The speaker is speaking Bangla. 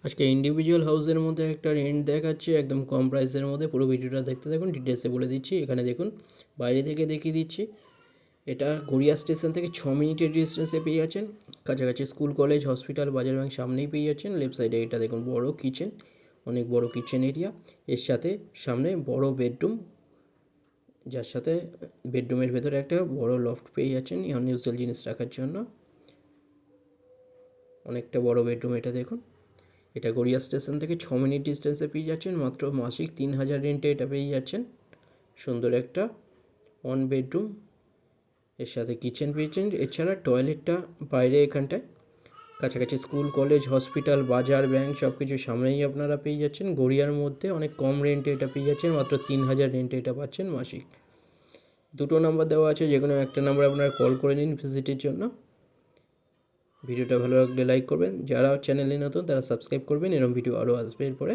আজকে ইন্ডিভিজুয়াল হাউসের মধ্যে একটা রেন্ট দেখাচ্ছে একদম কম প্রাইসের মধ্যে। পুরো ভিডিওটা দেখতে দেখুন, ডিটেলসে বলে দিচ্ছি। এখানে দেখুন, বাইরে থেকে দেখিয়ে দিচ্ছি। এটা গড়িয়া স্টেশন থেকে 6 মিনিটের ডিস্টেন্সে পেয়ে যাচ্ছেন। কাছাকাছি স্কুল, কলেজ, হসপিটাল, বাজার ব্যাংক সামনেই পেয়ে যাচ্ছেন। লেফট সাইডে এটা দেখুন বড় কিচেন, অনেক বড় কিচেন এরিয়া। এর সাথে সামনে বড় বেডরুম, যার সাথে বেডরুমের ভেতরে একটা বড় লফট পেয়ে যাচ্ছেন আনইউজুয়াল জিনিস রাখার জন্য। অনেকটা বড় বেডরুম এটা দেখুন। এটা গড়িয়া স্টেশন থেকে 6 মিনিট ডিস্টেন্সে পেয়ে যাচ্ছেন। মাত্র মাসিক 3,000 রেন্টে এটা পেয়ে যাচ্ছেন। সুন্দর একটা 1 বেডরুম, এর সাথে কিচেন পেয়েছেন। এছাড়া টয়লেটটা বাইরে এখানটায়। কাছাকাছি স্কুল, কলেজ, হসপিটাল, বাজার, ব্যাংক সব কিছু সামনেই আপনারা পেয়ে যাচ্ছেন। গড়িয়ার মধ্যে অনেক কম রেন্টে এটা পেয়ে যাচ্ছেন। মাত্র 3,000 রেন্টে এটা পাচ্ছেন মাসিক। দুটো নাম্বার দেওয়া আছে, যে কোনো একটা নাম্বার আপনারা কল করে নিন ভিজিটের জন্য। ভিডিওটা ভালো লাগলে লাইক করবেন, যারা চ্যানেলে নতুন তারা সাবস্ক্রাইব করবেন, এরকম ভিডিও আরও আসবে এরপরে।